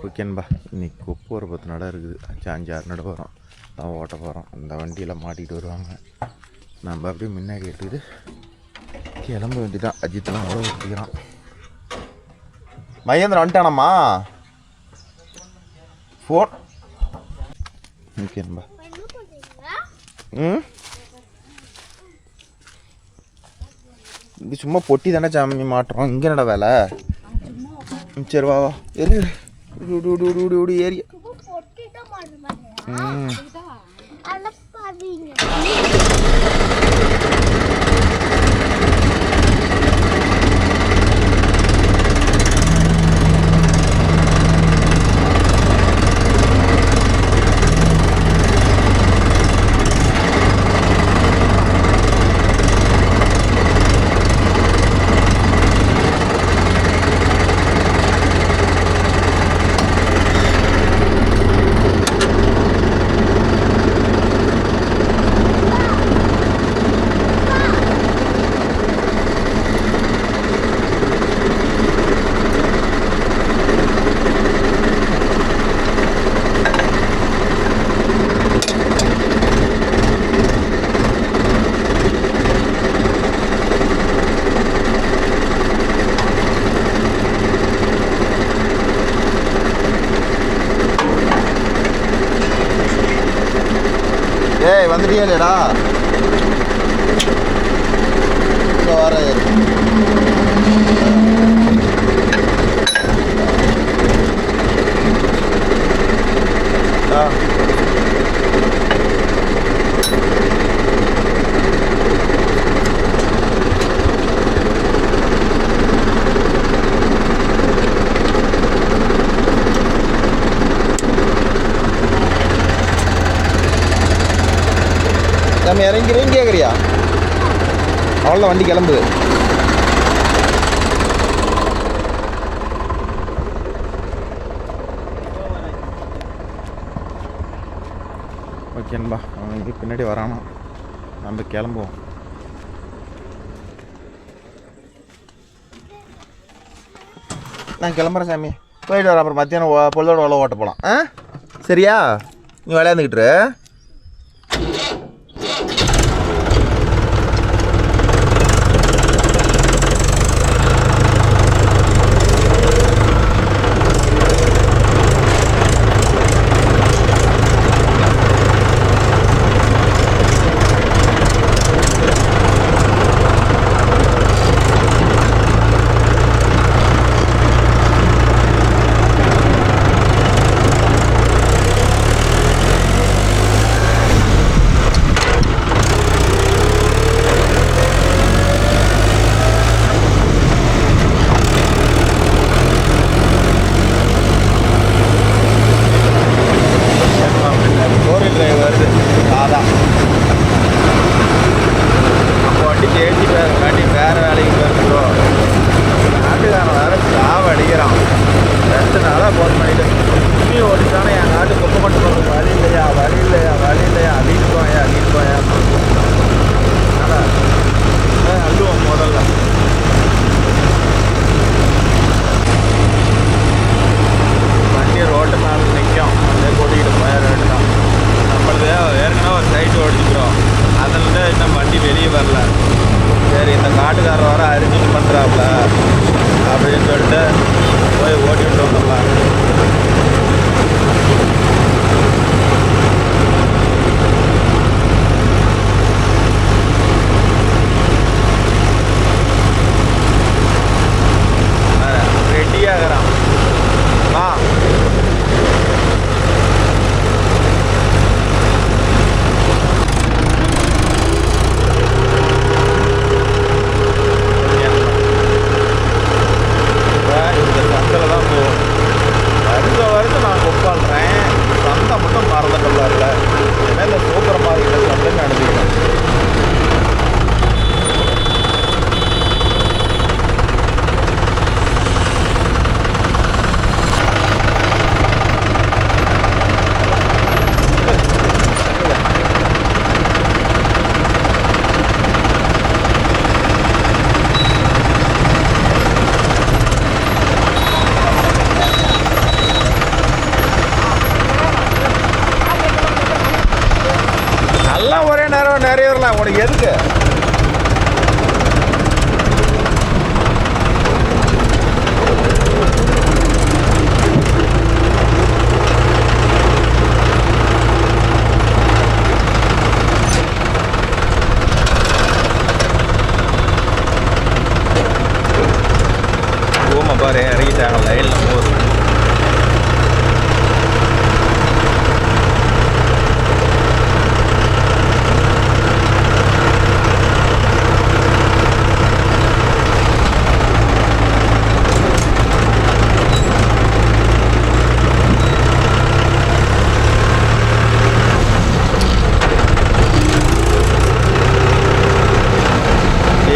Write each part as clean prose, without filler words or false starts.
ஓகேன்பா. இன்றைக்கி கொப்பு ஒரு 10 நடை இருக்குது. 5-6 நடை வரும். தான் ஓட்ட போகிறோம். இந்த வண்டியில் மாட்டிகிட்டு வருவாங்க. நம்ம அப்படியே முன்னாடி எடுத்துக்கிட்டு கிளம்ப வேண்டிதான். அஜித்தெல்லாம் கூட வச்சுக்கிறான். மகேந்திரன் வந்துட்டானம்மா ஃபோன். ஓகேன்பா. இது சும்மா பொட்டி தானே சாமி மாட்டுறோம். இங்கே நட வேலை. சரி வா வா ஏரியா. ஏய் வந்துட்டியா இல்லையடா? வர நம்ம இறங்கிறேன்னு கேட்குறியா? அவ்வளோதான், வண்டி கிளம்புது. ஓகேன்பா. அவன் இங்கே பின்னாடி வரானா, நம்ம கிளம்புவோம். நான் கிளம்புறேன் சாமி. போயிட்டு வரேன். அப்புறம் மத்தியானம் பொழுதோட வேலை ஓட்ட போகலாம். சரியா? நீ விளையாண்டுக்கிட்டு. நிறைய வரலாம் உனக்கு எதுக்கு பாரு இறங்கிட்டாங்க லைனில் போகுது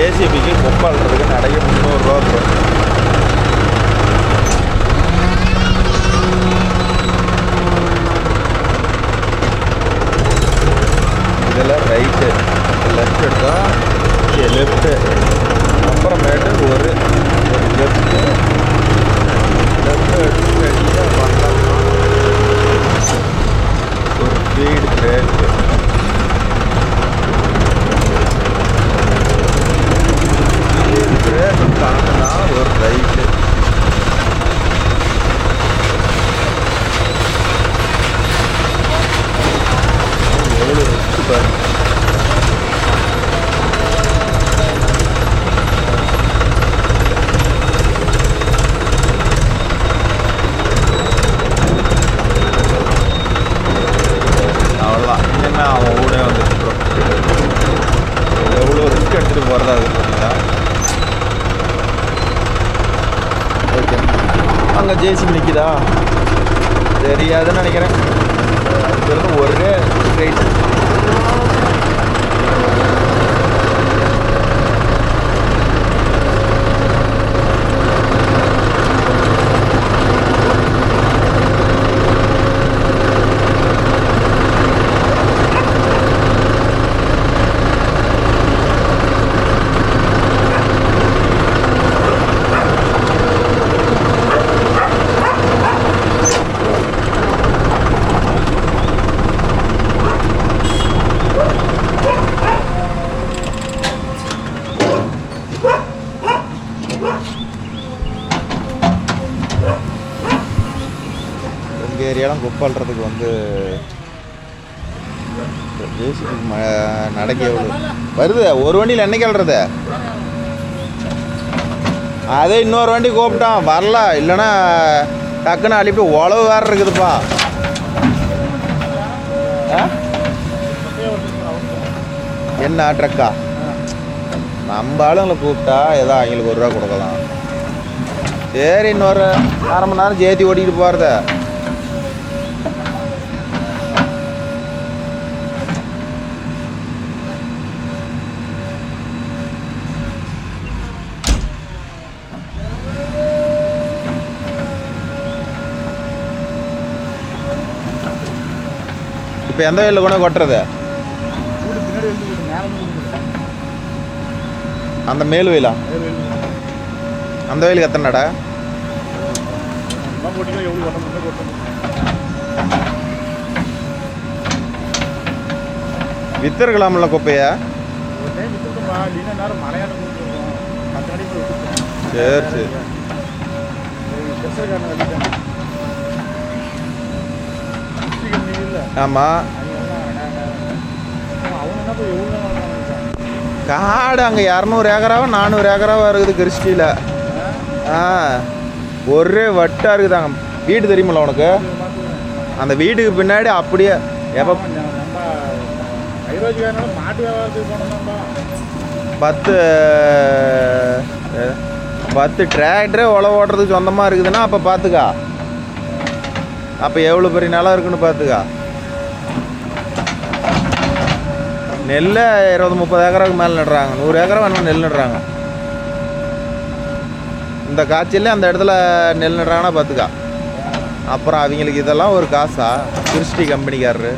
ஏசிபிக்கு கொப்பாடுறதுக்கு நிறைய 300 ரூபா இருக்கும். இதெல்லாம் ரைட்டு, லெஃப்ட் எடுத்தால் லெஃப்ட்டு, அப்புறமேட்டு ஒரு லெஃப்ட்டு எடுத்து ரெடியாக பண்ணலாம். ஒரு ஸ்பீடு பிரேக்கு, பிரேக்கு தாங்கினா ஒரு ரைட்டு. எவ்வளோ ரிஸ்க் பாரு. அவ்வளோதான், இனிமேல் அவன் ஊடே வந்துட்டுருக்கோம். எவ்வளோ ரிஸ்க் எடுத்துகிட்டு போகிறதா இருக்குது பார்த்தீங்களா. ஓகே, அங்கே ஜேசிபி நிற்கிதா தெரியாதுன்னு நினைக்கிறேன். அதுக்கு ஒரே ஸ்ட்ரைட். ஏரியாலாம் குப்பாடுறதுக்கு வந்து ஜேசிபி நடக்க எவ்வளோ வருது. ஒரு வண்டியில் என்னைக்கு அல்றது, அதே இன்னொரு வண்டி கூப்பிட்டான் வரல, இல்லைன்னா டக்குன்னு அழிப்பு உழவு வேறு இருக்குதுப்பா. என்ன ட்ரக்கா நம்ம ஆளுங்களை கூப்பிட்டா ஏதோ அவங்களுக்கு 1 ரூபா கொடுக்கலாம். சரி, இன்னொரு 1/2 மணி நேரம் சேர்த்தி ஓட்டிகிட்டு போகிறத. இப்போ எந்த வயலில் கொண்டு கொட்டுறது? அந்த மேல் வயலா? அந்த வயலுக்கு எத்தனை நடை? வித்துருக்கலாம்ல குப்பையா? சரி சரி. ஆமாம், காடு அங்கே 200 ஏக்கராவா 400 ஏக்கராவா இருக்குது கிறிஸ்டியில். ஒரே வட்டாக இருக்குதாங்க. வீடு தெரியுமில்ல உனக்கு? அந்த வீட்டுக்கு பின்னாடி அப்படியே எப்போ 10 டிராக்டரே உழவு ஓட்டுறதுக்கு சொந்தமாக இருக்குதுன்னா அப்போ பார்த்துக்கா, அப்போ எவ்வளோ பெரிய நிலம் இருக்குன்னு பார்த்துக்கா. நெல்லை 20-30 ஏக்கராவுக்கு மேலே நடுறாங்க, 100 ஏக்கரா வேணும் நெல் நடுறாங்க. இந்த காய்ச்சல்ல அந்த இடத்துல நெல் நடுறாங்கன்னா பார்த்துக்கா. அப்புறம் அவங்களுக்கு இதெல்லாம் ஒரு காசா? கிறிஸ்டி கம்பெனிக்காரரு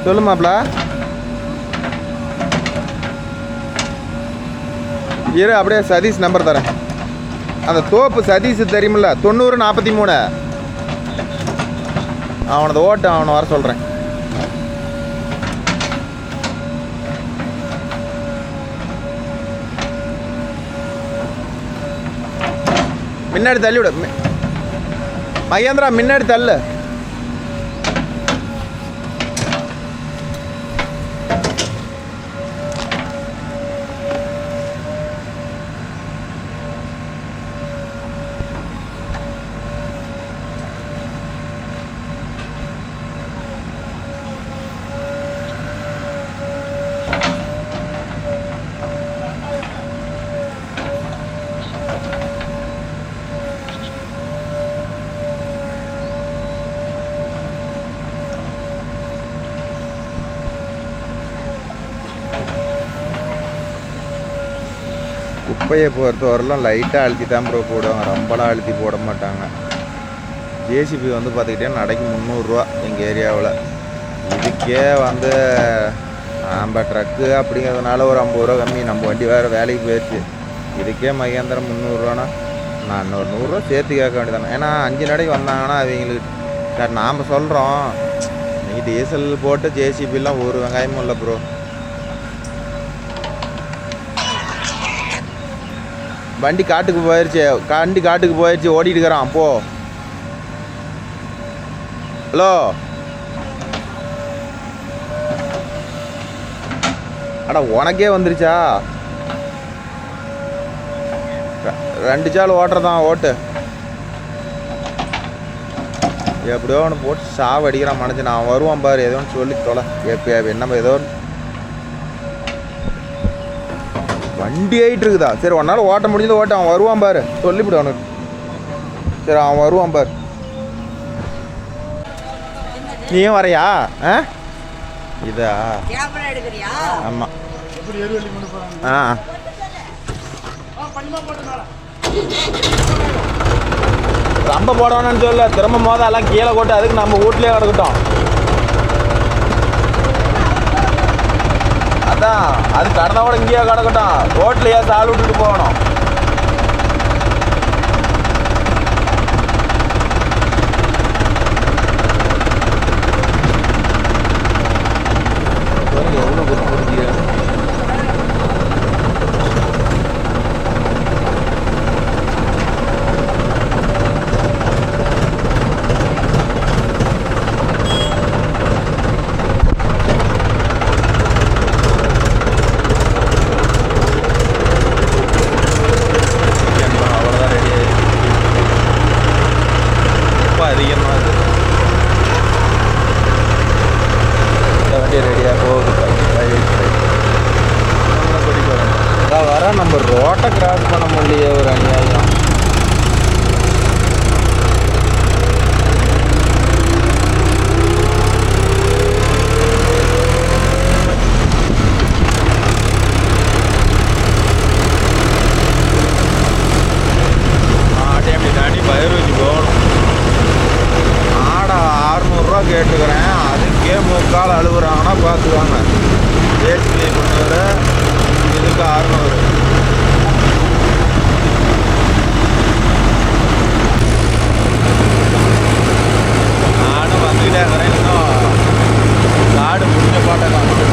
சொல்லுமாப்ல. இரு, அப்படியே சதீஷ் நம்பர் தரேன். அந்த தோப்பு சதீஷ் தெரியுமில்ல, 90 43 அவனது ஓட்டு அவனை வர சொல்கிறேன். முன்னாடி தள்ளி விட மகேந்திரா, முன்னாடி தள்ளு. குப்பையை பொறுத்தவரைலாம் லைட்டாக அழுத்தி தான் ப்ரோ போடுவாங்க, ரொம்பலாம் அழுத்தி போட மாட்டாங்க. ஜேசிபி வந்து பார்த்துக்கிட்டே நடைக்கு 300 எங்கள் ஏரியாவில். இதுக்கே வந்து நம்ம ட்ரக்கு அப்படிங்கிறதுனால ஒரு 50 ரூபா கம்மி. நம்ம வண்டி வேறு வேலைக்கு போயிடுச்சு. இதுக்கே மகேந்திரம் 300 நான் இன்னொரு 100 சேர்த்து கேட்க வேண்டியதானே. ஏன்னா 5 நடைக்கு வந்தாங்கன்னா அவங்களுக்கு சார் நாம் சொல்கிறோம், நீங்கள் டீசல் போட்டு ஜேசிபிலாம் ஒரு வெங்காயமும் இல்லை ப்ரோ. வண்டி காட்டுக்கு போயிடுச்சு, காட்டுக்கு போயிடுச்சு, ஓடிட்டு இருக்கிறான். போ. ஹலோ, அடா உனக்கே வந்துருச்சா? 2 சால் ஓட்டுறதான், ஓட்டு. எப்படியோ ஒன்று போட்டு சாவு அடிக்கிறான் மனுஷன். நான் வருவான் பாரு, ஏதோ ஒன்று சொல்லி தொலை. என்ன ஏதோ வண்டி ஆகிட்டு இருக்குதா? சரி, ஒன்றால் ஓட்ட முடிஞ்சது ஓட்ட. அவன் வருவான் பாரு, சொல்லிவிடு அவனுக்கு. சரி, அவன் வருவான் பாரு. நீயும் வரையா? இதா? ஆமாம். ரொம்ப போடணும்னு சொல்ல, திரும்ப எல்லாம் கீழே போட்டு அதுக்கு நம்ம வீட்லேயே கிடக்கட்டும். அதான் அது கடந்தோட இங்கேயே கிடக்கட்டும். ரோட்லையே சால் விட்டுட்டு போகணும். எவ்வளோ புரிஞ்சுக்க நம்ம ரோட்டை கிராஸ் பண்ண முடியலையே, ஒரு அநியாயம். அப்படி தாண்டி பயிர்வச்சு போகணும். ஆடை 600 ரூபா கேட்டுக்கிறேன், அதுக்கே 3/4 அழுகுறாங்கன்னா பார்த்துவாங்க. ஜேசிபி பண்ணுற இதுக்கு 600. நானும் வந்துக்கிட்டே இருக்கிறேன். இன்னும் காடு முடிஞ்ச பாட்டை காணும்.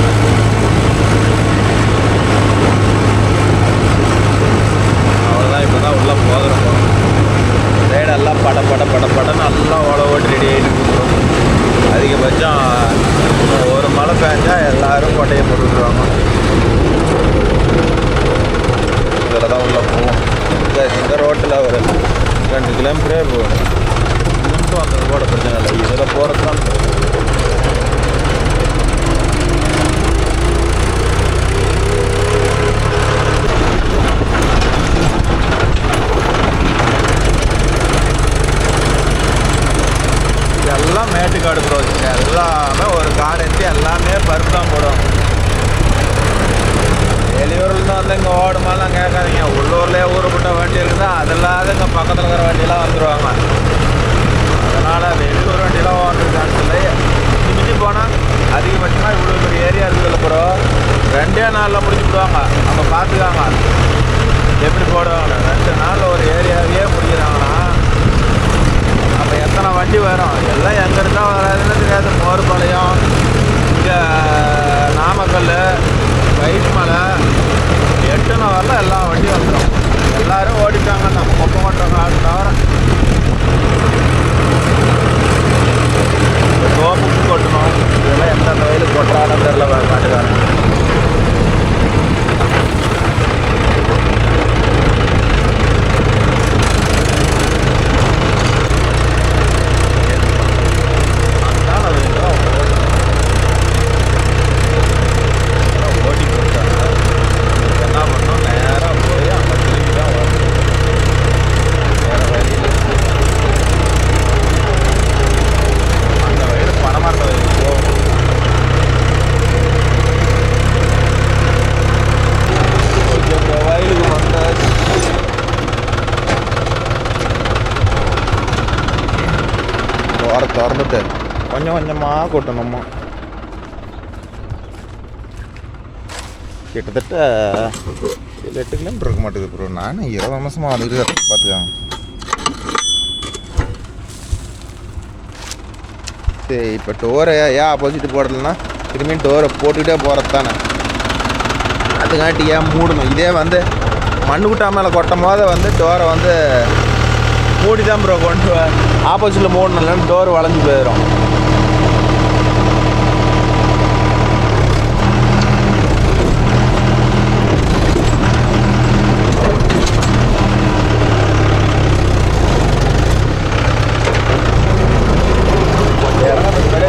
அவ்வளோதான், இப்போ தான் உள்ளே போகிறோம். சைடெல்லாம் படன்னு நல்லா ஓட்டி ரெடி ஆகிட்டு இருக்கிறோம். அதிகபட்சம் ஒரு மழை பெஞ்சா எல்லோரும் கொட்டையை போட்டுருவாங்க. இதில் தான் உள்ளே போவோம். இந்த ரோட்டில் ஒரு 2 கிலோமீட்டரே போகணும். கிலோமீட்டர் வந்தது கூட பிரச்சனை இல்லை. இதில் போகிறது தான் எல்லாம் மேட்டுக்காடு ப்ரோ. எல்லாமே ஒரு காடு எடுத்து எல்லாமே பருப்பு தான் போடுவோம். வெளியூர்லேருந்து வந்து இங்கே ஓடுமாலாம் கேட்காதீங்க. உள்ளூர்லேயே ஊருப்பட்ட வண்டி இருந்தால் அதெல்லாம் இங்கே பக்கத்தில் இருக்கிற வண்டியெல்லாம் வந்துடுவாங்க. அதனால் வெளியூர் வண்டியெல்லாம் ஓடுற சான்ஸ் இல்லை. மிஞ்சி போனால் அதிகபட்சமாக இவ்வளோ பெரிய ஏரியா இருக்குதுல்ல ப்ரோ, 2 நாளில் முடிச்சுடுவாங்க. நம்ம பார்த்துக்காங்க எப்படி போடுவாங்க. 2 நாளில் ஒரு ஏரியாவே முடிக்கிறாங்கன்னா அப்போ எத்தனை வண்டி வரும்? எல்லாம் எங்கே இருந்தால் வராதுன்னு தெரியாது. மோர்பாளையம், இங்கே நாமக்கல், வைட்மலை, 8 நவரில் எல்லா வண்டியும் வந்துடும். எல்லோரும் ஓடிட்டாங்க. நம்ம கொப்பை மாட்டோங்க அது தவிர. சோப்புக்கு கொட்டணும். இதெல்லாம் எந்தெந்த வயலுக்கு கொட்டாலும் தெரில காட்டுக்காரன். திறந்துட்டு கொஞ்சம் கொஞ்சமாக கொட்டணுமா. கிட்டத்தட்ட 7-8 கிலோமீட்டர் இருக்க மாட்டேங்குது ப்ரோ. நானும் 20 நிமிஷமாக வந்துட்டு பார்த்துக்காங்க. சரி, இப்போ டோரை ஏன் ஆப்போசிட் போடலைன்னா திரும்பியும் டோரை போட்டுக்கிட்டே போகிறது தானே. அதுக்காட்டி ஏன் மூடணும். இதே வந்து மண்ணு குட்டா மேலே கொட்டும் போது டோரை மூடி தான் ப்ரோ கொண்டு ஆப்போசிட்டில் மூடணும். டோர் வளைஞ்சு போயிடும்.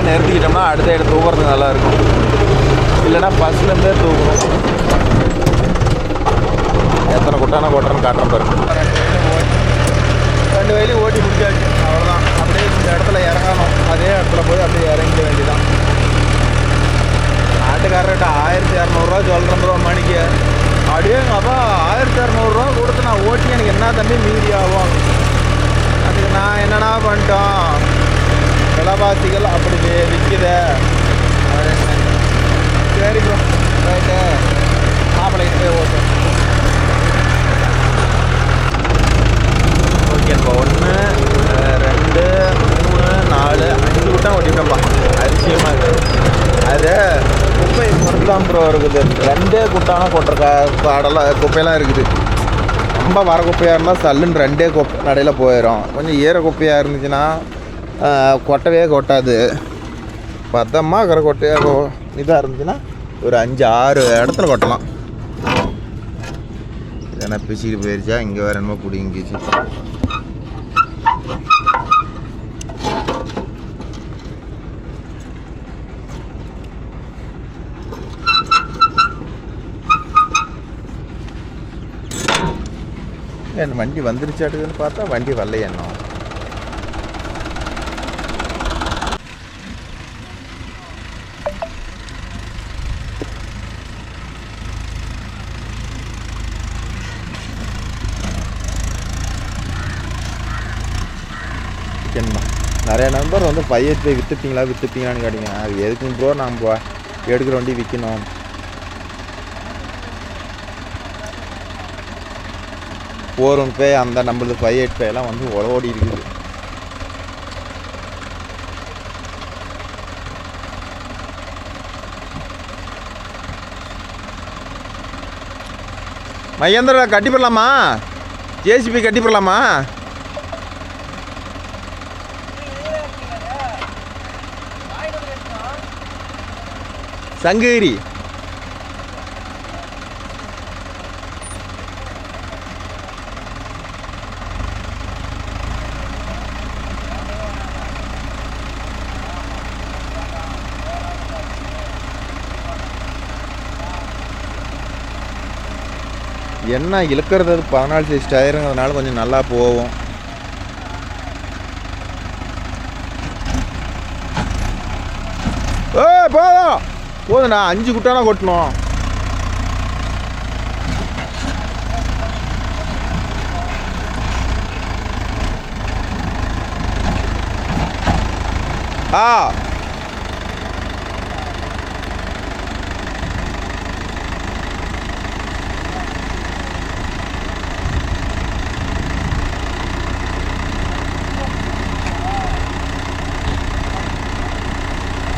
நிறுத்திக்கிட்டோம்னா அடுத்த இடம் தூக்குறது நல்லாயிருக்கும். இல்லைன்னா பஸ்லேருந்தே தூக்கணும். எத்தனை குட்டானா கொட்டுறன்னு காட்டுறேன் பாருங்க. 2 வயலையும் ஓட்டி முடிச்சாச்சு. அவ்வளோதான். அப்படியே இந்த இடத்துல இறங்கணும். அதே இடத்துல போய் அப்படியே இறங்கிக்க வேண்டியதான். நாட்டுக்காரர்கிட்ட 1200 சொல்கிறேன் ப்ரோ மணிக்கு. அப்படியே எங்கள் அப்பா 1200 கொடுத்து நான் ஓட்டி எனக்கு என்ன தம்பி மீதி ஆகும். அதுக்கு நான் என்னடா பண்ணிட்டோம், விலைவாசிகள் அப்படி விற்கிது. சரி ப்ரோ, ரைட்டு, மாப்பிள்ளைக்கு போய் ஓட்டும். ஓகேப்பா. 1 2 3 4 5 குட்டம் ஓட்டிட்டோம்ப்பா. அதிசயமாக இருக்குது. அது குப்பை பொறுத்தான் ப்ரோ இருக்குது. 2 குட்டானா கொட்டுற காடெல்லாம் குப்பையெல்லாம் இருக்குது. ரொம்ப வர குப்பையாக இருந்தால் சல்லுன்னு 2 குப்பை நடையில் போயிடும். கொஞ்சம் ஈர குப்பையாக இருந்துச்சுன்னா கொட்டவே கொட்டாது. பத்தமாக இருக்கிற கொட்டையாக இதாக இருந்துச்சுன்னா ஒரு 5-6 இடத்துல கொட்டலாம். இதெல்லாம் பிசிக்கிட்டு போயிடுச்சா. இங்கே வேறு என்னமோ பிடிங்கிச்சு. என் வண்டி வந்துருச்சாட்டுதுன்னு பார்த்தா வண்டி வரல. எண்ணம் நிறைய நம்பர் 5 போய் விற்றுப்பீங்களான்னு கேட்டிங்க. அது எதுக்குங்க ப்ரோ, நம்ம எடுக்கிற வண்டி விற்கணும். ஃபோர் பே அந்த நம்மளது 585 எல்லாம் ஓடி இருக்குது. மகேந்திரா கட்டி போடலாமா? ஜேசிபி கட்டி போடலாமா? சங்ககிரி என்ன இழுக்கிறது 14 சைஸ் டயருங்கிறதுனால கொஞ்சம் நல்லா போகும். போதுண்ணா 5 குட்டானா கொட்டணும்.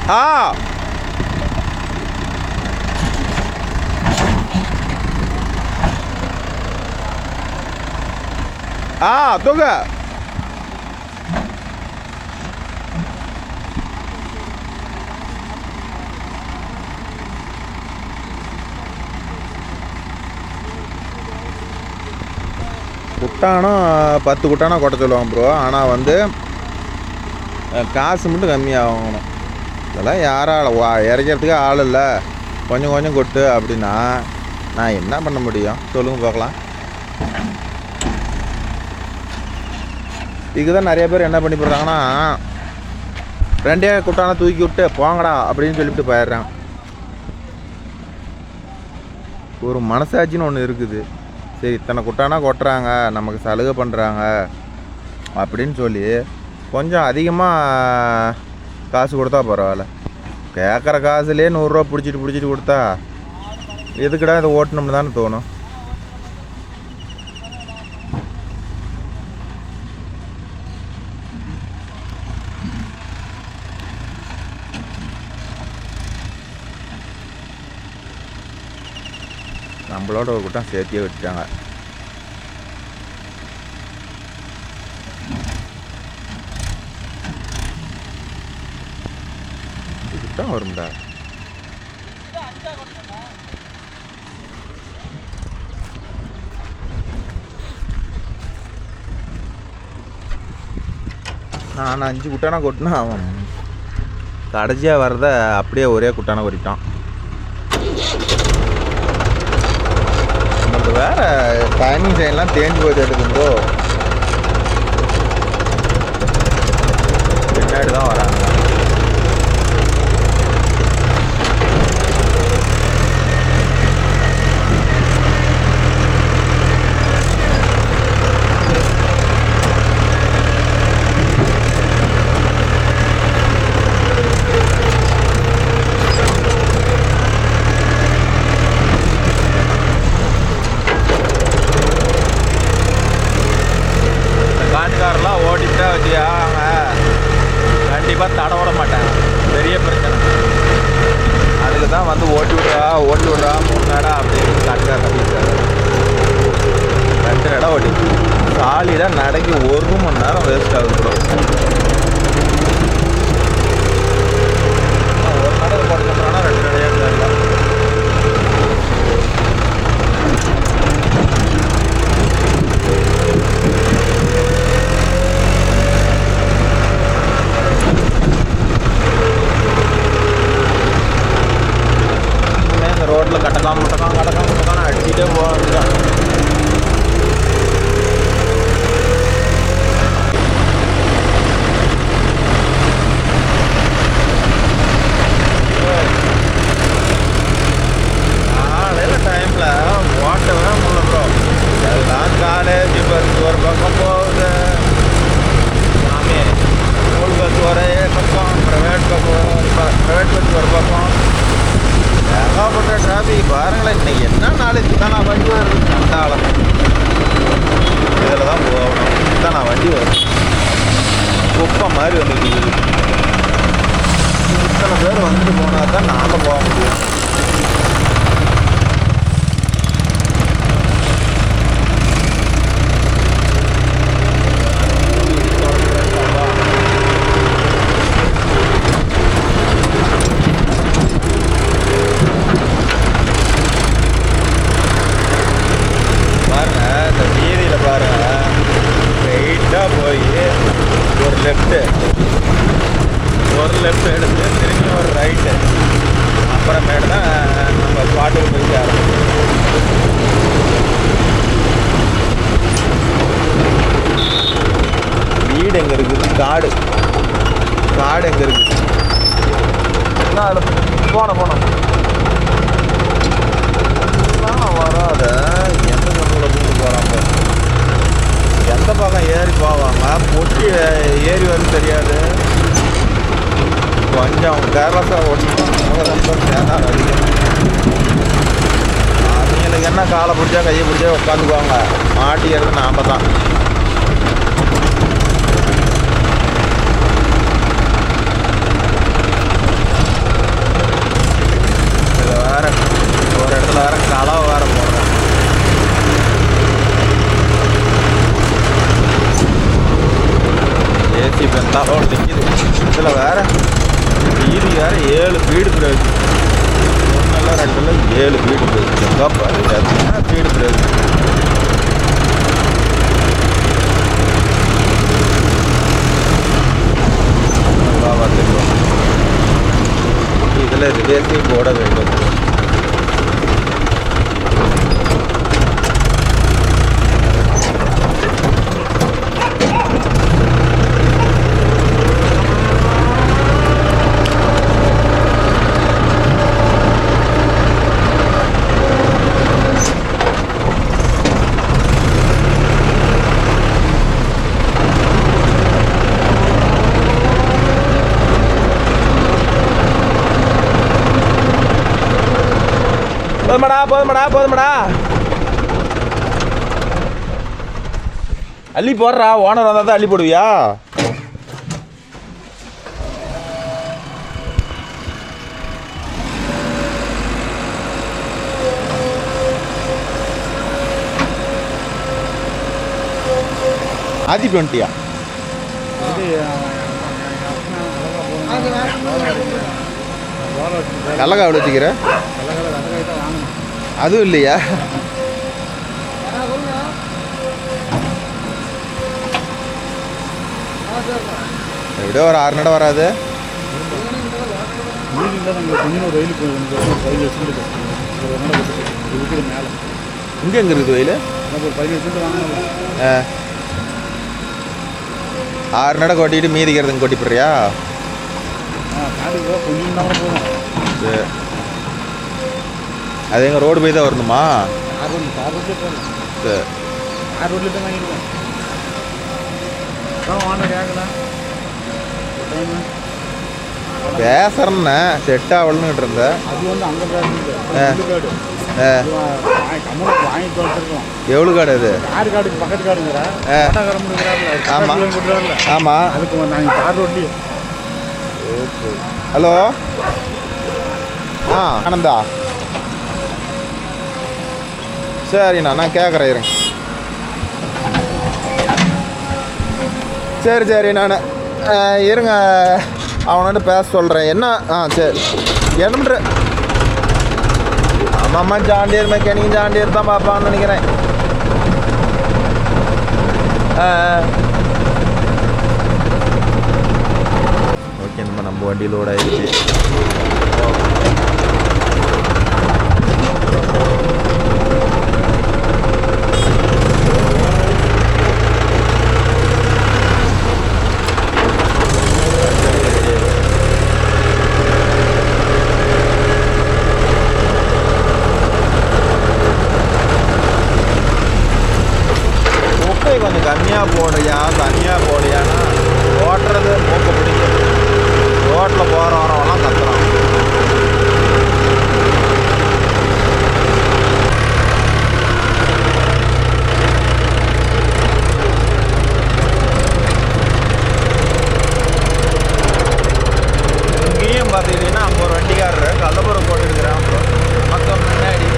ஆ தூங்க. குட்டானம் 10 குட்டானம் கொட்ட சொல்லுவாங்க ப்ரோ. ஆனால் வந்து காசு மட்டும் கம்மியாகணும். இதெல்லாம் யாரால் இறக்கிறதுக்கு ஆள் இல்லை, கொஞ்சம் கொஞ்சம் கொட்டு அப்படின்னா நான் என்ன பண்ண முடியும் சொல்லுங்கள் பார்க்கலாம். இதுதான் நிறைய பேர் என்ன பண்ணி போடுறாங்கன்னா, 2 குட்டானம் தூக்கி விட்டு போங்கடா அப்படின்னு சொல்லிவிட்டு போயிடுறாங்க. ஒரு மனசாட்சின்னு ஒன்று இருக்குது. சரி இத்தனை குட்டானா கொட்டுறாங்க, நமக்கு சலுகை பண்ணுறாங்க அப்படின்னு சொல்லி கொஞ்சம் அதிகமாக காசு கொடுத்தா பரவாயில்ல. கேட்குற காசுலேயே 100 ரூபா பிடிச்சிட்டு கொடுத்தா எதுக்குடா இதை ஓட்டணும்னு தானே தோணும். நம்மளோட ஒரு கூட்டம் சேர்த்தியே விட்டுட்டாங்க. கூட்டம் வரும்டா. நான் 5 குட்டானா கொட்டினா அவன் கடைசியாக வர்றத அப்படியே ஒரே குட்டானா கொட்டிட்டான். நமக்கு வேற டைமிங் சைன்லாம் தேஞ்சு போய் எடுக்கும்போ பின்னாடி தான் வராங்க. காட்டுக்காரெல்லாம் ஓட்டிட்டா வச்சியா கண்டிப்பாக தட விட மாட்டேன். பெரிய பிரச்சனை. அதுக்கு தான் வந்து ஓட்டி விட்றா 3 நடை அப்படின்னு காட்டுக்கார கட்டிட்டாரு. 2 நடை ஓட்டி சாலிடாக நடைக்கு 1 மணி நேரம் வேஸ்ட் ஆகுது ப்ரோ. 1 நடை போட்டு சொல்கிறான்னா 2 நடையாக தெரியல. ரோட்டில் கடக்காம அடிச்சுட்டே போவாங்க. காலையில் டைமில் ஓட்டவே முடியல ப்ரோ. எல்லாம் காலேஜ் பஸ் ஒரு பக்கம் போகுது, சாமி ஸ்கூல் பஸ் ஒரே பக்கம், ப்ரைவேட் பஸ் ஒரு பக்கம், ஏகப்பட்ட டிராஃபிக். பாருங்களேன் இன்னைக்கு என்ன நாளைக்கு தான் நான் வண்டி வருது கண்டாலம். இதில் தான் போகணும் தான் நான் வண்டி வருது. குப்பை மாதிரி வந்துட்டு இத்தனை பேர் வந்துட்டு போனால் தான் நாங்கள் போக முடியும். ஒரு லெஃப்ட் எடுத்து திரும்பி ஒரு ரைட்டு, அப்புறமேட்டு தான் நம்ம ஸ்பாட்டுக்கு போய் சேரணும். வீடு எங்கே இருக்குது, காடு எங்கே இருக்குது, அதில் போனோம் வராத எந்த கண்ணில் கூட்டு போகிறாங்க, எந்த பக்கம் ஏறி போவாங்க, பொட்டி ஏறி வந்து தெரியாது. கொஞ்சம் கேர்லெஸ்ஸாக ஓட்டிட்டு சேதாரம் அதிகம். அவங்களுக்கு என்ன காலை பிடிச்சா கையை பிடிச்சா உட்காந்துக்குவாங்க, மாட்டிக்கிறது நாம் தான். தரோடு நிற்கிது. இதில் வேறு வீதி வேறு 7 ஸ்பீடு பிரேக். ஒன்றில் 2ல் 7 ஸ்பீடு பிரேக். எங்கப்பா எத்தனை ஸ்பீடு பிரேக். நல்லா பார்த்துக்கிறோம். இதில் ரிவேர்ஸையும் போட வேண்டும். போதுமாடா அள்ளி போடுறா. ஓனர் வந்தால் தான் அள்ளி போடுவியா? ஆதி 20யா? கல்லக்கா எவ்வளோ வச்சுக்கிற? அதுவும் இல்லையா? எப்படியோ ஒரு 6 நடை வராது. இங்கே எங்கே இருக்குது வயல்? 6 நடை கொட்டிட்டு மீதிக்கிறதுங்க கொட்டி போடுறியா? சரி, அது எங்கள் ரோடு போய் தான் வரணுமா? சரி, பேசுறேன்னு செட் ஆகலன்னு இருந்தேன். எவ்வளோ காடு அது? ஆமாம் ஆமாம். ஹலோ, ஆனந்தா, சரிண்ணா நான் கேட்குறேன் இருங்க. சரி நான் இருங்க, அவனோட பேச சொல்கிறேன். என்ன? சரி, என்ன பண்ணுற? ஆமாம்மா, ஜாண்டியர் மெக்கானிக் ஜாண்டியர் தான் பார்ப்பான்னு நினைக்கிறேன். ஓகே, நம்ம வண்டி லோட் ஆகிடுச்சு. கொஞ்சம் கம்மியாக போடையானா ஓட்டுறது மூக்க பிடிக்கும். ரோட்டில் போகிற வரவெல்லாம் கத்துறான். இங்கேயும் பார்த்துக்கிட்டிங்கன்னா அங்கே ஒரு வண்டிக்காரர் கள்ளப்புறம் போட்டுருக்குறான். மக்கள் முன்னாடி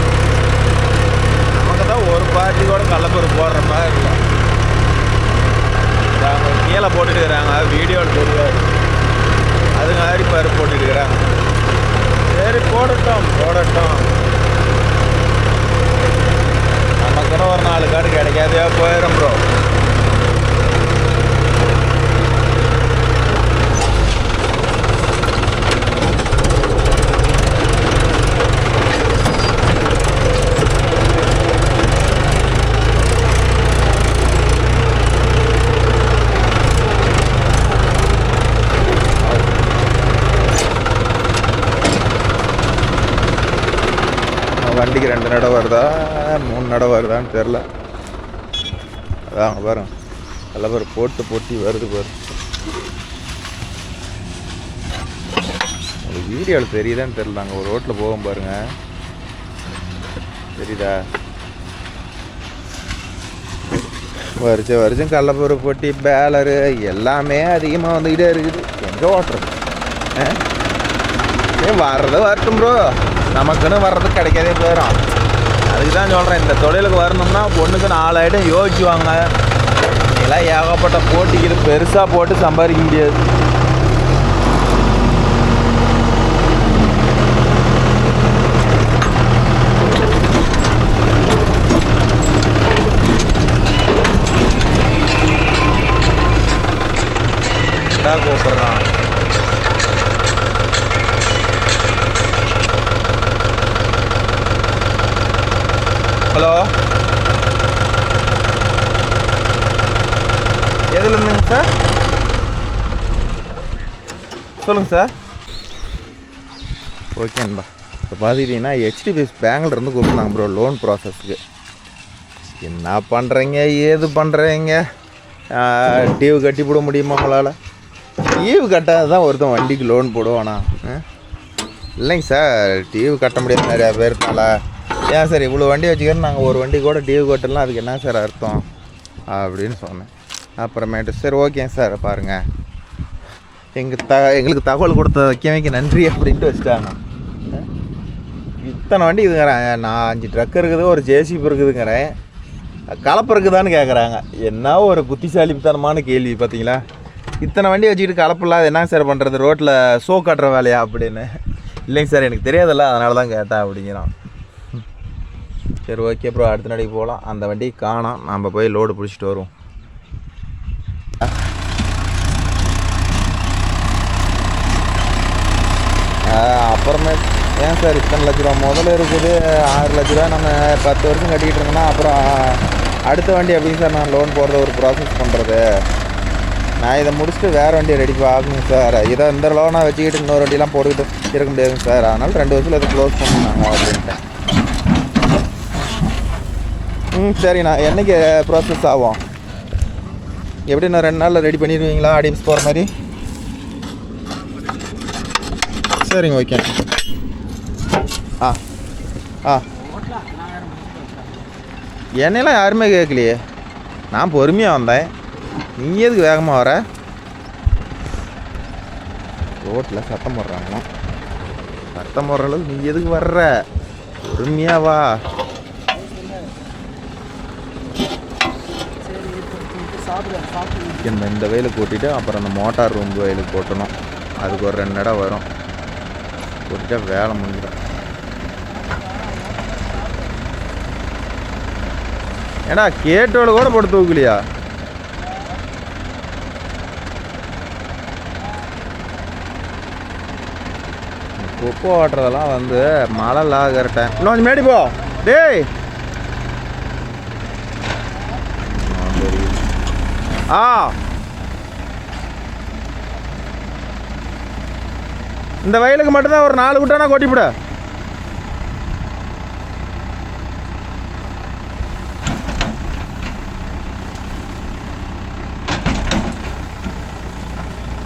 நமக்கு தான் ஒரு பார்ட்டி கூட கள்ளப்புறம் போடுற மாதிரி இல்லை. கீழே போட்டுட்டுருக்கிறாங்க, வீடியோவில் தெரியாது. அதுங்க அரிப்பாரு போட்டுட்டுருக்கிறாங்க. சரி, போடட்டும். நமக்குன்னு ஒரு 4 கார்டு கிடைக்காதே போயிடும் ப்ரோ. வண்டிக்கு 2 நடை வருதா 3 நடை வருதான்னு தெரில. அதான் பாருங்க, எல்லாம் பேர் போட்டி வருது பாரு. ஒரு வீடியோவில் தெரியுதான்னு தெரில. நாங்கள் ஒரு ரோட்டில் போவோம் பாருங்க, தெரியுதா? வருஷம் கடலப்பரு போட்டி பேலரு எல்லாமே அதிகமாக வந்துக்கிட்டே இருக்குது. எங்கே ஓட்டுறது? வர்றது வரட்டும் ப்ரோ, நமக்குன்னு வர்றது கிடைக்காதே போயிடும். அதுக்கு தான் சொல்கிறேன், இந்த தொழிலுக்கு வரணும்னா பொண்ணுக்கு 4 ஐட்டம் யோசிச்சுவாங்க. இதெல்லாம் ஏகப்பட்ட போட்டிக்கு பெருசாக போட்டு சம்பாதிக்க முடியாது. கூப்பிட்றான். ஹலோ, எதில் இருந்துங்க சார்? சொல்லுங்கள் சார். ஓகேன்பா. இப்போ பார்த்துக்கிட்டிங்கன்னா HDFC பேங்க்லேருந்து கூப்பிட்றாங்க ப்ரோ லோன் ப்ராசஸ்க்கு. என்ன பண்ணுறீங்க, ஏது பண்ணுறீங்க? டியூ கட்டி போட முடியுமா உங்களால்? டியூ கட்டாது தான் ஒருத்தன் வண்டிக்கு லோன் போடுவானா? இல்லைங்க சார், டியூ கட்ட முடியாது நிறையா பேர்னால. ஏன் சார் இவ்வளோ வண்டி வச்சுக்கிறேன், நாங்கள் ஒரு வண்டி கூட டியூ கட்டலாம், அதுக்கு என்ன சார் அர்த்தம் அப்படின்னு சொன்னேன். அப்புறமேட்டு சரி ஓகேங்க சார் பாருங்கள், எங்களுக்கு தகவல் கொடுத்த வைக்க நன்றி அப்படின்ட்டு வச்சுட்டாங்க. இத்தனை வண்டி இதுங்கிறேன், நான் 5 ட்ரக் இருக்குது, ஒரு JCB இருக்குதுங்கிறேன், கலப்பு இருக்குதான்னு கேட்குறாங்க. என்ன ஒரு புத்திசாலித்தனமான கேள்வி பார்த்தீங்களா? இத்தனை வண்டி வச்சுக்கிட்டு கலப்பு இல்லாத என்ன சார் பண்ணுறது, ரோட்டில் ஷோ காட்டுற வேலையா அப்படின்னு. இல்லைங்க சார் எனக்கு தெரியாதில்ல, அதனால தான் கேட்டேன் அப்படிங்கிறான். சரி ஓகே ப்ரோ, அடுத்த நடைக்கு போகலாம். அந்த வண்டியை காணோம், நம்ம போய் லோடு பிடிச்சிட்டு வருவோம். அப்புறமே ஏன் சார் இத்தனை லட்ச ரூபா முதல்ல இருக்குது, 6 லட்ச ரூபா நம்ம 10 வருஷம் கட்டிக்கிட்டு இருக்கோம்னா அப்புறம் அடுத்த வண்டி எப்படிங்க சார் நான் லோன் போடுறது ஒரு ப்ராசஸ் பண்ணுறது? நான் இதை முடிச்சுட்டு வேறு வண்டியை ரெடி ஆகுங்க சார். இதை இந்த லோனாக வச்சுக்கிட்டு இன்னொரு வண்டியெலாம் போட்டுக்கிட்டு இருக்க முடியாதுங்க சார், அதனால் 2 வருஷத்தில் இதை க்ளோஸ் பண்ணுவாங்க அப்படின்ட்டேன். சரிண்ணா, என்றைக்கு ப்ராசஸ் ஆகும்? எப்படி நான் 2 நாளில் ரெடி பண்ணிடுவீங்களா அடிப்ஸ் போகிற மாதிரி? சரிங்க ஓகே. என்னெல்லாம் யாருமே கேட்கலையே, நான் பொறுமையாக வந்தேன், நீ எதுக்கு வேகமாக வர? ரோட்டில் சத்தம் போடுறாங்களா? சத்தம் போடுற அளவுக்கு நீ எதுக்கு வர்ற? பொறுமையாக வா. இந்த வயலுக்கு கூட்டிகிட்டு அப்புறம் அந்த மோட்டார் ரூம் வயலுக்கு போட்டணும், அதுக்கு ஒரு 2 இடம் வரும், கூட்டிகிட்டா வேலை முடிஞ்சிடும். ஏடா கேட்டோட கூட போட்டு தூக்கலையா? குப்பை ஓட்டுறதெல்லாம் வந்து மழை ஆகிற டைம். இன்னும் கொஞ்சம் மேடி போ டேய். இந்த வயலுக்கு மட்டும்தான் ஒரு 4 குட்டானா கொட்டிவிட.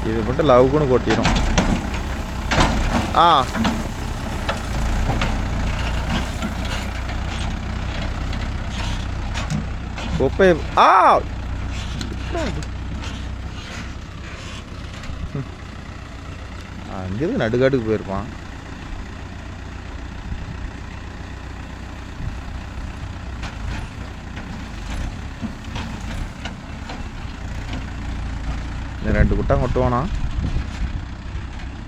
இது மட்டும் லவ்க்குன்னு கொட்டிடும். குப்பை அங்கிருந்து நடுக்காட்டுக்கு போயிருப்பான். இந்த 2 குட்டா கொட்டுவானா?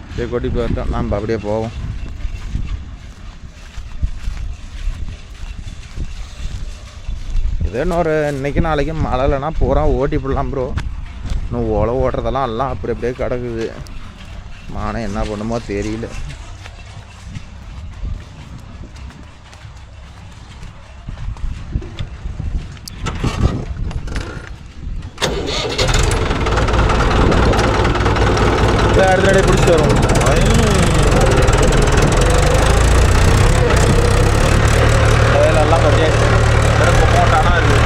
அப்படியே கொட்டி போயிட்டோம், நம்ம அப்படியே போவோம். இதே இன்னைக்கு நாளைக்கு மழை இல்லைன்னா பூரா ஓட்டி போடலாம் ப்ரோ. இன்னும் உழவு ஓட்டுறதெல்லாம் எல்லாம் அப்படி அப்படியே கிடக்குது. மானம் என்ன பண்ணுமோ தெரியல. அடுத்த நடை பிடிச்சிட்டு வரும். எல்லாம் பற்றியாச்சு. போட்டானா இருக்கு.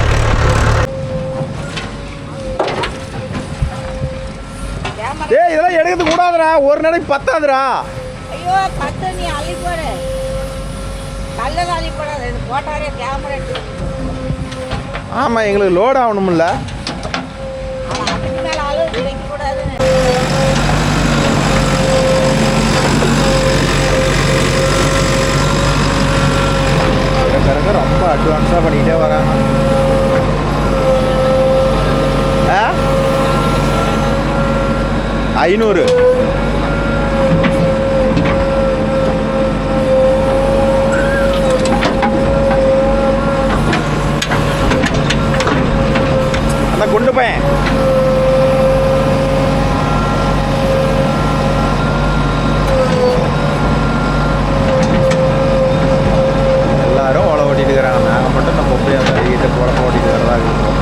ஏய் இதெல்லாம் எடுக்கிறது கூடாதுடா, ஒரு நடை பத்தாதுடா. ஐயோ பத்து நீ அள்ளி போடு, கல்லில் அள்ளி போடாது, இது போட்டாரே கேமரா. ஆமாம் எங்களுக்கு லோட் ஆகணும்ல, அதுக்கு மேலே அளவு கிடைக்கக்கூடாது. ரொம்ப அட்வான்ஸாக பண்ணிக்கிட்டே வராங்க. 500. அந்த கொண்டு போய் எல்லாரும் ஓலை ஓட்டிட்டு இருக்கிறாங்க. நாங்கள் மட்டும் நம்ம போய் அந்த வீட்டை போல ஓட்டிட்டு வரதா இருக்கோம்.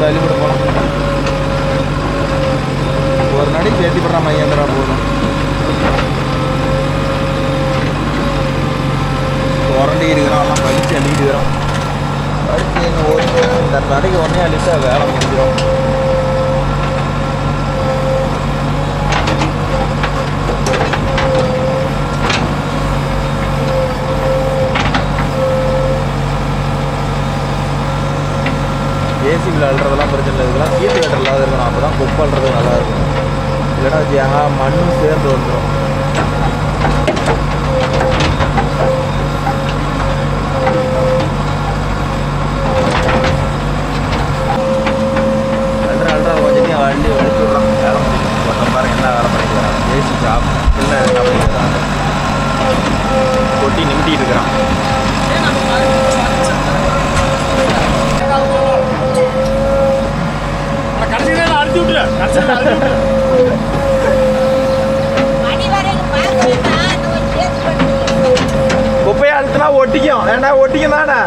அழிபட போகலாம். ஒரு நடி சேர்த்தி படுற மையந்திரா போதும். உரண்டி இருக்கிறான், பழிச்சு அள்ளிட்டுக்கிறோம். பழிச்சு ஒரு இந்த நடைக்கு ஒன்றே அள்ளிட்டா வேலை முடிஞ்சிடும். ஏசிபியில் அழுறதெல்லாம் பிரச்சனை இல்லை. இதெல்லாம் கீட்டு கட்டர் இல்லாத இருக்கணும். அப்போ தான் குப்பை அழுறது நல்லா இருக்கும். இல்லைன்னா மண்ணும் சேர்ந்து வந்துடும். அழுறா கொஞ்சம் அள்ளி வலிச்சு விடலாம். வேலை முடியும். ஒருத்தன் பாருங்க என்ன வேலை பண்ணிட்டு வரான். ஏசி ஜாப் இல்லை என்ன பண்ணிட்டு வராங்க. கொட்டி நிமிட்டிட்டு இருக்கிறான். குப்பையை அழுத்தினா ஒட்டிக்கும். ஏன்னா ஒட்டிக்கும் தானே.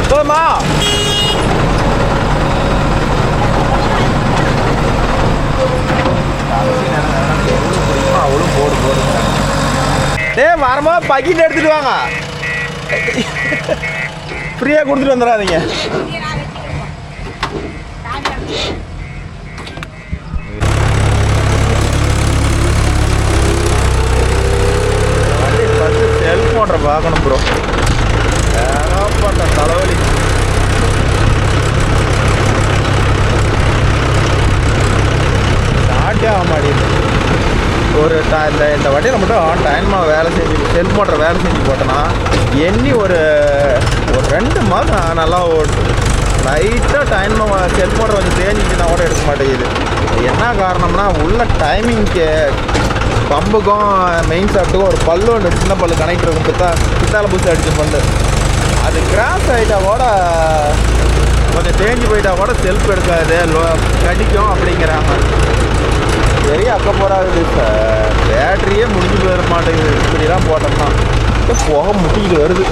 போதுமா? அவளும் போடு போடு. வரும்போது பக்கெட் எடுத்துட்டு வாங்க. ஃப்ரீயாக கொடுத்துட்டு வந்துடாதீங்க. செல்ஃபோனை பார்க்கணும் ப்ரோ. ஏகப்பட்ட தலைவலி. ஸ்டார்ட்டே ஆக மாட்டேங்குது. ஒரு இந்த வண்டியில் மட்டும் டைமாக வேலை செஞ்சு செல்ஃப் மோட்டர் வேலை செஞ்சு போட்டோன்னா எண்ணி ஒரு 2 மாதம் நல்லா ஓடும். லைட்டாக டைமாக செல்ஃப் மோட்டர் கொஞ்சம் தேஞ்சிச்சுன்னா கூட எடுக்க மாட்டேங்குது. என்ன காரணம்னா உள்ள டைமிங்க்கு பம்புக்கும் மெயின் ஷாஃப்ட்டுக்கும் ஒரு பல்லு ஒன்று சின்ன பல்லு கனெக்ட் இருக்கும். பித்தால பூசி அடிச்சு பல்லு அது கிராஸ் ஆகிட்டா கூட கொஞ்சம் தேஞ்சு போயிட்டா கூட செல்ஃப் எடுக்காது, கடிக்கும் அப்படிங்கிறாங்க. பெரிய அக்கப்போராகுது சார். பேட்டரியே முடிஞ்சு போயிட மாட்டேங்குது இப்படிலாம் போட்டோம்னா. புகை முட்டிக்கிட்டு வருது.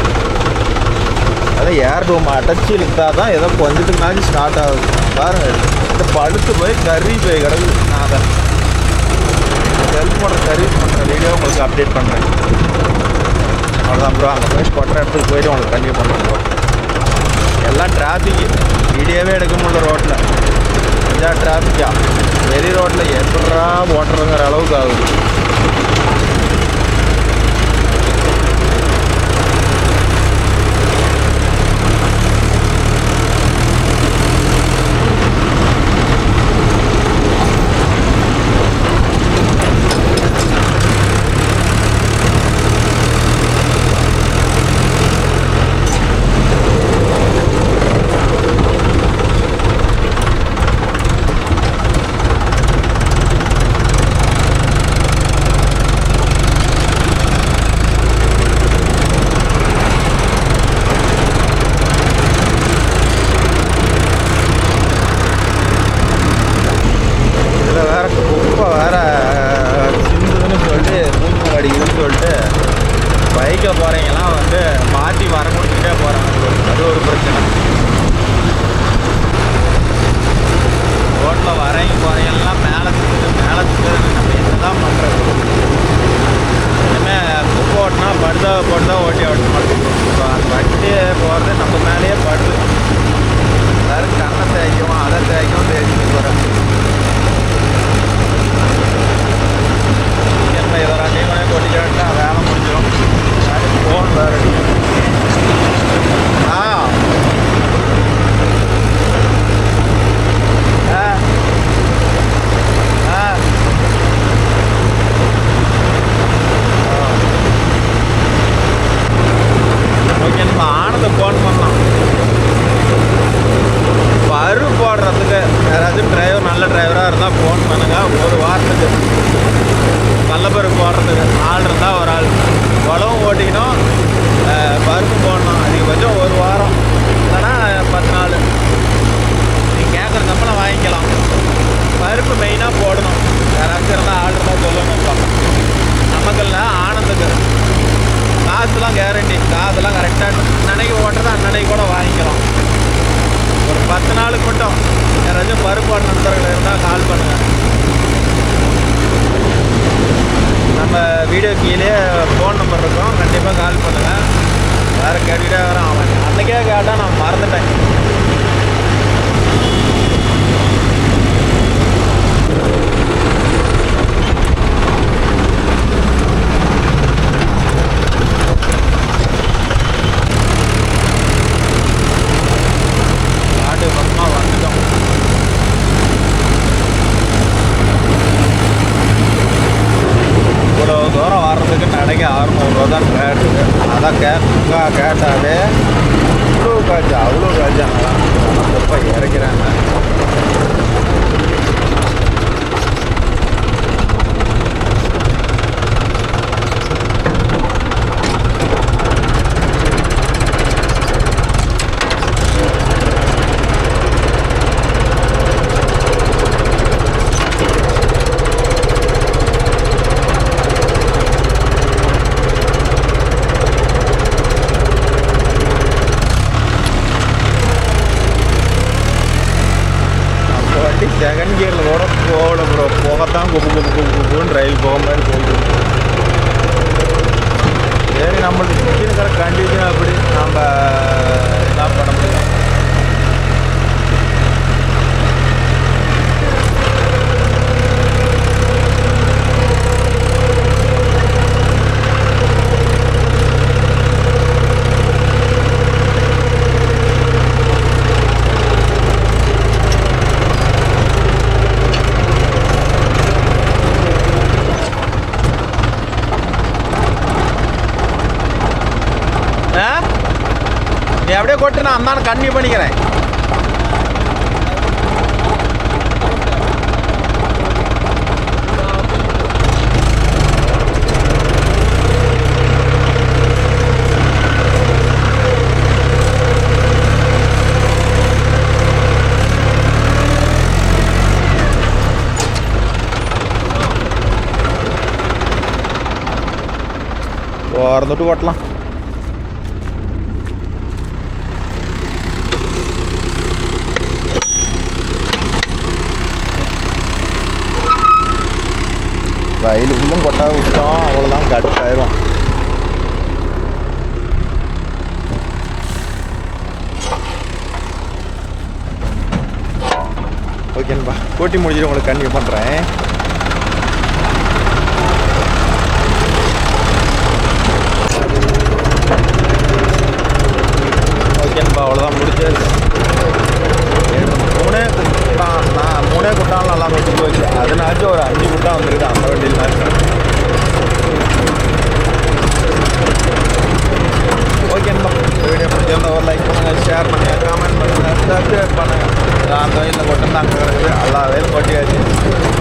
அதான் ஏர் டூம் அடைச்சி இழுத்தா தான் ஏதோ கொஞ்சத்துக்குனாச்சும் ஸ்டார்ட் ஆகுது. பாருங்கள் இந்த பழுத்து போய் கறி போய் கிடக்குது. நான் அதை செல்ஃப் மோட்டர் சர்வீஸ் பண்ணுற வீடியோ உங்களுக்கு அப்டேட் பண்ணுறேன். அவ்வளோதான் ப்ரோ. அங்கே போய் கொட்டுற இடத்துக்கு போய்ட்டு உங்களுக்கு கண்டிப்பாக பண்ணுறேன் ப்ரோ. எல்லாம் டிராஃபிக்கு. வீடியோவே எடுக்க முடியல ரோட்டில். கொஞ்சம் டிராஃபிக்கா வெறி ரோட்டில் எப்படா ஓட்டுறதுங்கிற அளவுக்கு ஆகுது. ஏற்பாடு நண்பர்கள் இருந்தால் கால் பண்ணுங்கள். நம்ம வீடியோ கீழே ஃபோன் நம்பர் இருக்கும், கண்டிப்பாக கால் பண்ணுங்கள். வேறு கேட்டுக்கிட்டே வரேன். அவன் அன்றைக்கே கேட்டால் நான் மறந்துட்டேன். நாட்டு பக்கமாக வந்துட்டோம். இவ்வளோ தூரம் வர்றதுக்கு நடைக்கு 600 தான் கேட்டுது. அதான் கேட்டாவே இவ்வளோ காய்ச்சா அவ்வளோ காய்ச்சாங்க. ரொம்ப இறக்கிறாங்க. செகண்ட் கியரில் கூட போட ப்ரோ, போகத்தான் குப்புன்னு ரயில் போக மாதிரி போயிட்டு. சரி, நம்மளுக்கு இருக்கிற கண்டிஷன் அப்படி நம்ம என்ன பண்ண முடியும். நீ அப்படியே கொட்டு, நான் அந்தான கன்னியூ பண்ணிக்கிறேன். ஓரந்துட்டு கொட்டலாம். ரயிலுக்குள்ளும் கொட்டாக விட்டோம், அவ்வளோதான் கடுப்பாயிரும். ஓகேன்பா, போட்டி முடிஞ்சிட்டு உங்களுக்கு கன்டினியூ பண்ணுறேன். ஓகேன்பா, அவ்வளோதான் முடிச்சாச்சு. மூணே குட்டாலும் நல்லா கொண்டு போச்சு. அதனாச்சும் ஒரு 5 குட்டா வந்துருக்கு அந்த வண்டியில் மாதிரி. ஓகேன்பா, வீடியோ பிடிச்சிருந்தா ஒரு லைக் பண்ணுங்கள், ஷேர் பண்ணுங்கள், கமெண்ட் பண்ணுங்கள், சப்ஸ்கிரைப் பண்ணுங்கள். அந்த வயலில் கொட்டம் தான் கிடக்குது, எல்லா வயலும் கொட்டியாச்சு.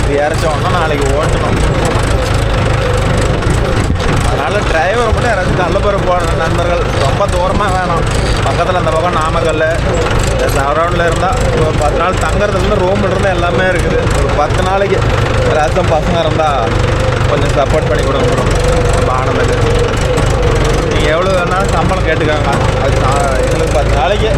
இது இறச்சோன்னா நாளைக்கு ஓட்டணும். அதனால் டிரைவர் மட்டும் யாராச்சும் கள்ளப்பருப்பு போடுற நண்பர்கள் ரொம்ப தூரமாக வேணாம். பக்கத்தில் அந்த பக்கம் நாமக்கல் சரௌண்டில் இருந்தால் ஒரு 10 நாள் தங்குறதுலேருந்து ரூம் இருந்தால் எல்லாமே இருக்குது. ஒரு 10 நாளைக்கு யாராச்சும் பசங்க இருந்தால் கொஞ்சம் சப்போர்ட் பண்ணி கொடுங்க. ஆனந்துக்கு நீங்கள் எவ்வளோ வேணாலும் சம்பளம் கேட்டுக்காங்க. அது எங்களுக்கு 10 நாளைக்கு